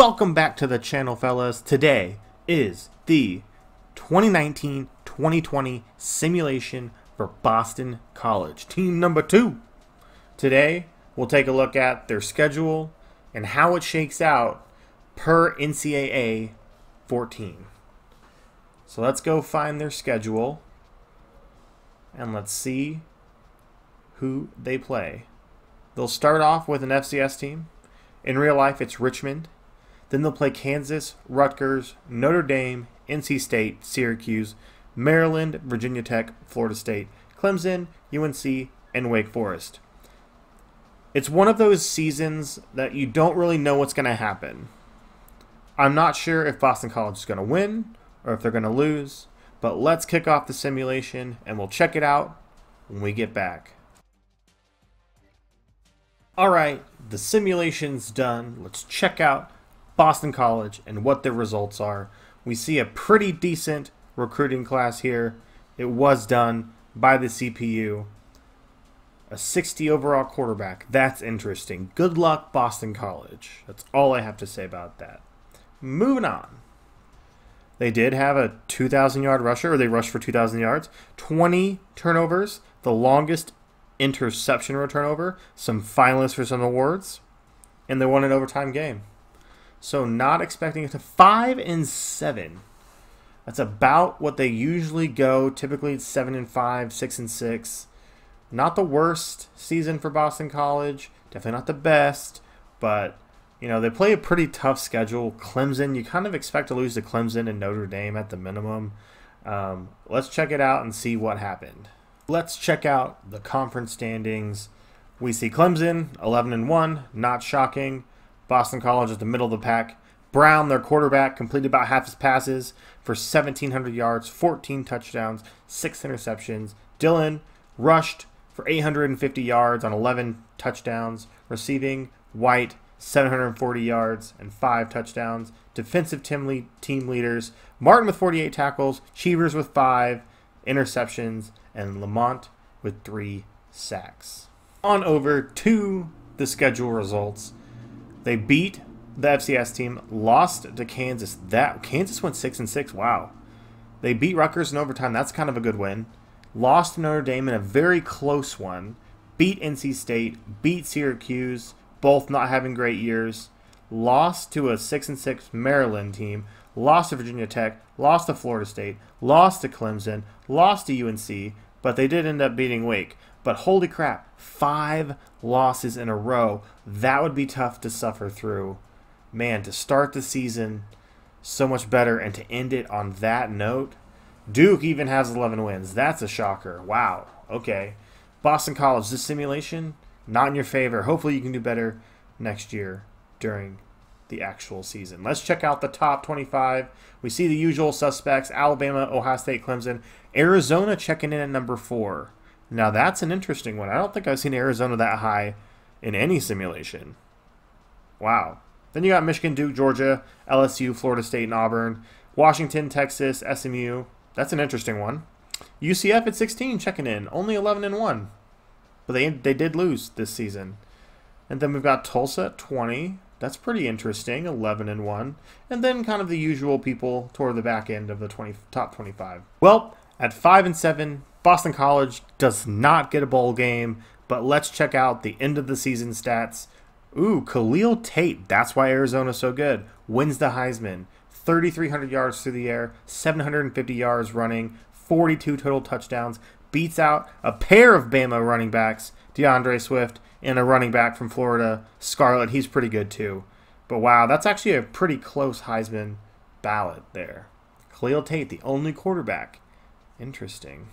Welcome back to the channel, fellas. Today is the 2019-2020 simulation for Boston College, team number 2. Today, we'll take a look at their schedule and how it shakes out per NCAA 14. So let's go find their schedule and let's see who they play. They'll start off with an FCS team. In real life, it's Richmond. Then they'll play Kansas, Rutgers, Notre Dame, NC State, Syracuse, Maryland, Virginia Tech, Florida State, Clemson, UNC, and Wake Forest. It's one of those seasons that you don't really know what's going to happen. I'm not sure if Boston College is going to win or if they're going to lose, but let's kick off the simulation and we'll check it out when we get back. Alright, the simulation's done. Let's check out Boston College and what their results are. We see a pretty decent recruiting class here. It was done by the CPU. A 60 overall quarterback. That's interesting. Good luck, Boston College. That's all I have to say about that. Moving on. They did have a 2,000-yard rusher, or they rushed for 2,000 yards. 20 turnovers, the longest interception or turnover. Some finalists for some awards. And they won an overtime game. So not expecting it to 5-7. That's about what they usually go. Typically it's 7-5, 6-6. Not the worst season for Boston College. Definitely not the best. But, you know, they play a pretty tough schedule. Clemson, you kind of expect to lose to Clemson and Notre Dame at the minimum. Let's check it out and see what happened. Let's check out the conference standings. We see Clemson, 11-1. Not shocking. Boston College is the middle of the pack. Brown, their quarterback, completed about half his passes for 1,700 yards, 14 touchdowns, 6 interceptions. Dillon rushed for 850 yards on 11 touchdowns. Receiving, White, 740 yards and 5 touchdowns. Defensive team leaders, Martin with 48 tackles, Cheevers with 5 interceptions, and Lamont with 3 sacks. On over to the schedule results. They beat the FCS team, lost to Kansas. Kansas went 6-6. Wow. They beat Rutgers in overtime. That's kind of a good win. Lost to Notre Dame in a very close one. Beat NC State. Beat Syracuse. Both not having great years. Lost to a 6-6 Maryland team. Lost to Virginia Tech. Lost to Florida State. Lost to Clemson. Lost to UNC. But they did end up beating Wake. But holy crap, 5 losses in a row. That would be tough to suffer through. Man, to start the season so much better and to end it on that note. Duke even has 11 wins. That's a shocker. Wow. Okay. Boston College, this simulation, not in your favor. Hopefully you can do better next year during the actual season. Let's check out the top 25. We see the usual suspects: Alabama, Ohio State, Clemson. Arizona checking in at number 4. Now that's an interesting one. I don't think I've seen Arizona that high in any simulation. Wow. Then you got Michigan, Duke, Georgia, LSU, Florida State, and Auburn. Washington, Texas, SMU. That's an interesting one. UCF at 16 checking in. Only 11-1. But they did lose this season. And then we've got Tulsa at 20. That's pretty interesting. 11-1. And then kind of the usual people toward the back end of the top 25. Well, at 5-7, Boston College does not get a bowl game, but let's check out the end of the season stats. Ooh, Khalil Tate, that's why Arizona's so good, wins the Heisman. 3,300 yards through the air, 750 yards running, 42 total touchdowns, beats out a pair of Bama running backs, DeAndre Swift, and a running back from Florida, Scarlett. He's pretty good too. But wow, that's actually a pretty close Heisman ballot there. Khalil Tate, the only quarterback. Interesting.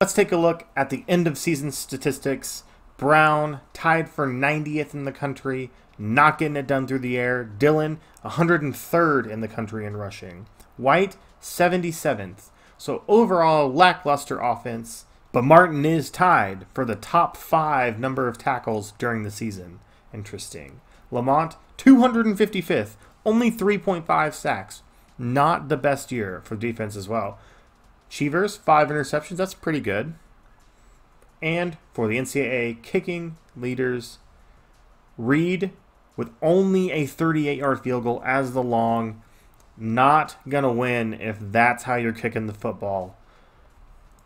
Let's take a look at the end of season statistics. Brown tied for 90th in the country, not getting it done through the air. Dillon 103rd in the country in rushing. White 77th. So overall lackluster offense, but Martin is tied for the top 5 number of tackles during the season. Interesting. Lamont 255th, only 3.5 sacks. Not the best year for defense as well. Cheevers, 5 interceptions. That's pretty good. And for the NCAA kicking leaders, Reed with only a 38-yard field goal as the long. Not going to win if that's how you're kicking the football.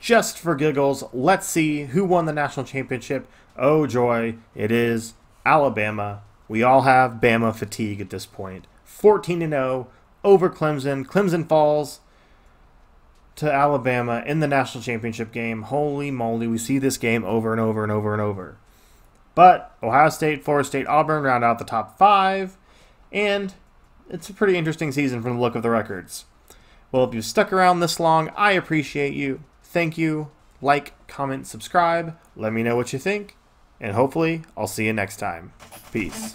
Just for giggles, let's see who won the national championship. Oh joy, it is Alabama. We all have Bama fatigue at this point. 14-0 over Clemson. Clemson falls to Alabama in the national championship game. Holy moly, we see this game over and over and over and over. But Ohio State, Florida State, Auburn round out the top 5, and it's a pretty interesting season from the look of the records. Well, if you've stuck around this long, I appreciate you. Thank you. Like, comment, subscribe. Let me know what you think, and hopefully I'll see you next time. Peace.